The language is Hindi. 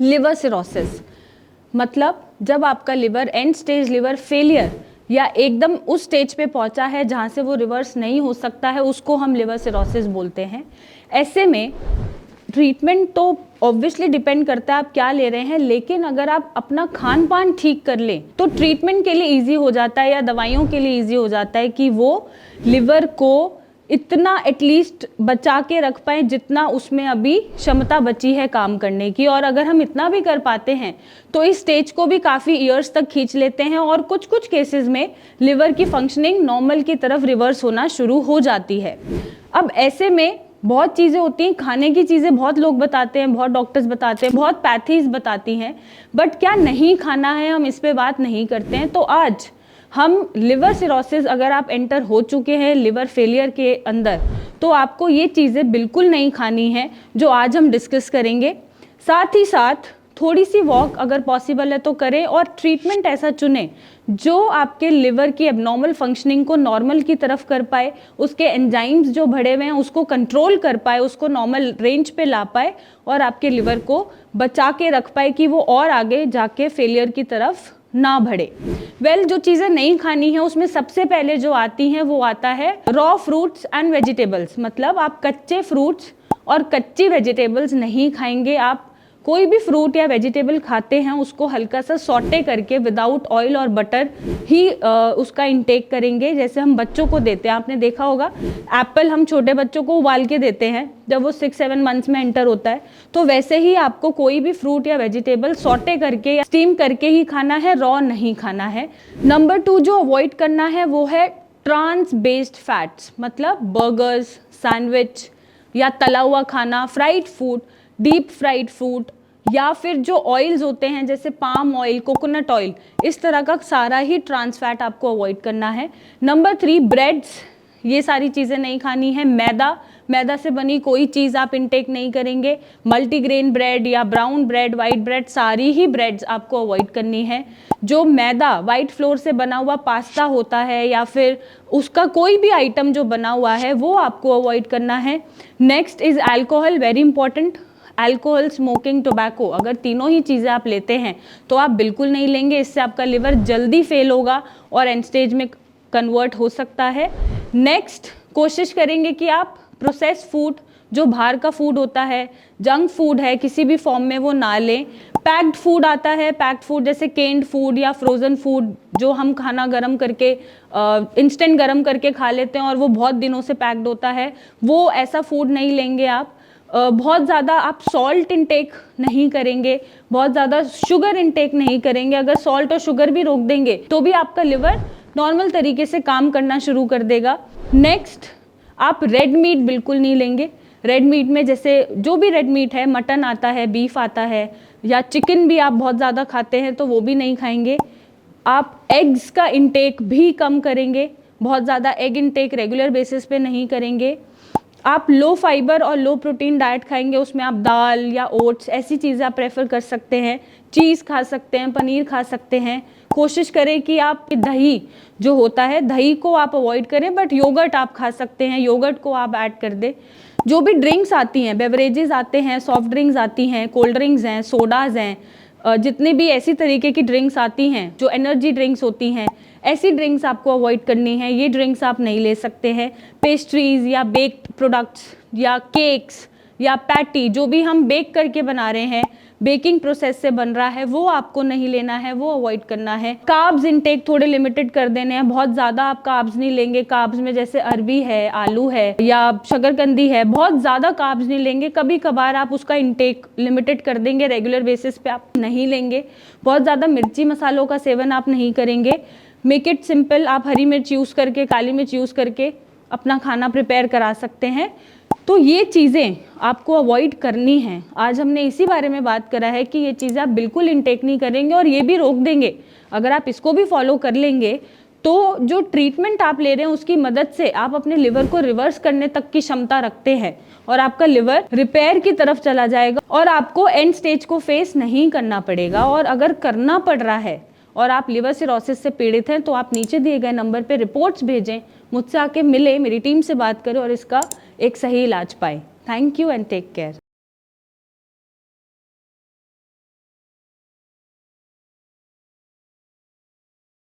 लिवर सिरोसिस मतलब जब आपका liver and stage liver failure या एकदम उस स्टेज पे पहुंचा है जहां से वो रिवर्स नहीं हो सकता है, उसको हम लिवर सिरोसिस बोलते हैं। ऐसे में ट्रीटमेंट तो ऑब्वियसली डिपेंड करता है आप क्या ले रहे हैं, लेकिन अगर आप अपना खान पान ठीक कर लें तो ट्रीटमेंट के लिए इजी हो जाता है या दवाइयों के लिए इजी हो जाता है कि वो लिवर को इतना एटलीस्ट बचा के रख पाए जितना उसमें अभी क्षमता बची है काम करने की। और अगर हम इतना भी कर पाते हैं तो इस स्टेज को भी काफ़ी ईयर्स तक खींच लेते हैं और कुछ कुछ केसेस में लिवर की फंक्शनिंग नॉर्मल की तरफ रिवर्स होना शुरू हो जाती है। अब ऐसे में बहुत चीज़ें होती हैं, खाने की चीज़ें बहुत लोग बताते हैं, बहुत डॉक्टर्स बताते हैं, बहुत पैथीज बताती हैं, बट क्या नहीं खाना है हम इस पे बात नहीं करते हैं। तो आज हम लिवर सिरोसिस अगर आप एंटर हो चुके हैं लिवर फेलियर के अंदर तो आपको ये चीज़ें बिल्कुल नहीं खानी है जो आज हम डिस्कस करेंगे। साथ ही साथ थोड़ी सी वॉक अगर पॉसिबल है तो करें और ट्रीटमेंट ऐसा चुनें जो आपके लिवर की एबनॉर्मल फंक्शनिंग को नॉर्मल की तरफ कर पाए, उसके एंजाइम्स जो बढ़े हुए हैं उसको कंट्रोल कर पाए, उसको नॉर्मल रेंज पे ला पाए और आपके लिवर को बचा के रख पाए कि वो और आगे जाके फेलियर की तरफ ना बढ़े। जो चीज़ें नहीं खानी है उसमें सबसे पहले जो आती हैं वो आता है रॉ फ्रूट्स एंड वेजिटेबल्स, मतलब आप कच्चे फ्रूट्स और कच्ची वेजिटेबल्स नहीं खाएंगे। आप कोई भी फ्रूट या वेजिटेबल खाते हैं उसको हल्का सा सॉटे करके विदाउट ऑयल और बटर ही उसका इंटेक करेंगे, जैसे हम बच्चों को देते हैं। आपने देखा होगा एप्पल हम छोटे बच्चों को उबाल के देते हैं जब वो 6-7 मंथ्स में एंटर होता है, तो वैसे ही आपको कोई भी फ्रूट या वेजिटेबल सॉटे करके या स्टीम करके ही खाना है, रॉ नहीं खाना है। नंबर 2 जो अवॉइड करना है वो है ट्रांस बेस्ड फैट्स, मतलब बर्गर्स, सैंडविच या तला हुआ खाना, fried food, deep fried food या फिर जो ऑयल्स होते हैं जैसे पाम ऑयल, कोकोनट ऑयल, इस तरह का सारा ही ट्रांस फैट आपको अवॉइड करना है। नंबर 3 ब्रेड्स, ये सारी चीज़ें नहीं खानी है। मैदा से बनी कोई चीज़ आप इंटेक नहीं करेंगे। मल्टीग्रेन ब्रेड या ब्राउन ब्रेड, वाइट ब्रेड, सारी ही ब्रेड्स आपको अवॉइड करनी है। जो मैदा वाइट फ्लोर से बना हुआ पास्ता होता है या फिर उसका कोई भी आइटम जो बना हुआ है वो आपको अवॉइड करना है। Next is alcohol, very important. Alcohol, smoking, tobacco, अगर तीनों ही चीज़ें आप लेते हैं तो आप बिल्कुल नहीं लेंगे, इससे आपका लिवर जल्दी फेल होगा और एंड स्टेज में कन्वर्ट हो सकता है। नेक्स्ट कोशिश करेंगे कि आप प्रोसेस्ड फूड, जो बाहर का फूड होता है, जंक फूड है, किसी भी फॉर्म में वो ना लें। पैक्ड फूड आता है, पैक्ड फूड जैसे केन्ड फूड या फ्रोज़न फूड जो हम खाना गर्म करके इंस्टेंट गर्म करके खा लेते हैं और वो बहुत दिनों से पैक्ड होता है, वो ऐसा फूड नहीं लेंगे आप। बहुत ज़्यादा आप सॉल्ट इंटेक नहीं करेंगे, बहुत ज़्यादा शुगर इंटेक नहीं करेंगे। अगर सॉल्ट और शुगर भी रोक देंगे तो भी आपका लिवर नॉर्मल तरीके से काम करना शुरू कर देगा। नेक्स्ट, आप रेड मीट बिल्कुल नहीं लेंगे। रेड मीट में जैसे जो भी रेड मीट है, मटन आता है, बीफ आता है या चिकन भी आप बहुत ज़्यादा खाते हैं तो वो भी नहीं खाएंगे। आप एग्स का इंटेक भी कम करेंगे, बहुत ज़्यादा एग इंटेक रेगुलर बेसिस पे नहीं करेंगे। आप लो फाइबर और लो प्रोटीन डाइट खाएंगे, उसमें आप दाल या ओट्स ऐसी चीज़ें आप प्रेफर कर सकते हैं। चीज़ खा सकते हैं, पनीर खा सकते हैं। कोशिश करें कि आप दही जो होता है, दही को आप अवॉइड करें, बट योगर्ट आप खा सकते हैं, योगर्ट को आप ऐड कर दें। जो भी ड्रिंक्स आती हैं, बेवरेजेस आते हैं, सॉफ्ट ड्रिंक्स आती हैं, कोल्ड ड्रिंक्स हैं, सोडाज हैं, जितनी भी ऐसी तरीके की ड्रिंक्स आती हैं जो एनर्जी ड्रिंक्स होती हैं, ऐसी ड्रिंक्स आपको अवॉइड करनी है। ये ड्रिंक्स आप नहीं ले सकते हैं। पेस्ट्रीज़ या बेक्ड प्रोडक्ट्स या केक्स या पैटी जो भी हम बेक करके बना रहे हैं, बेकिंग प्रोसेस से बन रहा है, वो आपको नहीं लेना है, वो अवॉइड करना है। कार्ब्स इंटेक थोड़े लिमिटेड कर देने हैं, बहुत ज़्यादा आप कार्ब्स नहीं लेंगे। कार्ब्स में जैसे अरबी है, आलू है या शकरकंदी है, बहुत ज़्यादा कार्ब्स नहीं लेंगे। कभी कभार आप उसका इंटेक लिमिटेड कर देंगे, रेगुलर बेसिस पे आप नहीं लेंगे। बहुत ज़्यादा मिर्ची मसालों का सेवन आप नहीं करेंगे। मेक इट सिंपल, आप हरी मिर्च यूज़ करके, काली मिर्च यूज़ करके अपना खाना प्रिपेयर करा सकते हैं। तो ये चीज़ें आपको अवॉइड करनी हैं। आज हमने इसी बारे में बात करा है कि ये चीज़ें आप बिल्कुल इंटेक नहीं करेंगे और ये भी रोक देंगे। अगर आप इसको भी फॉलो कर लेंगे तो जो ट्रीटमेंट आप ले रहे हैं उसकी मदद से आप अपने लिवर को रिवर्स करने तक की क्षमता रखते हैं और आपका लिवर रिपेयर की तरफ चला जाएगा और आपको एंड स्टेज को फेस नहीं करना पड़ेगा। और अगर करना पड़ रहा है और आप लिवर सिरोसिस से पीड़ित हैं तो आप नीचे दिए गए नंबर पे रिपोर्ट्स भेजें, मुझसे आके मिले, मेरी टीम से बात करें और इसका एक सही इलाज पाएं। Thank you and take care.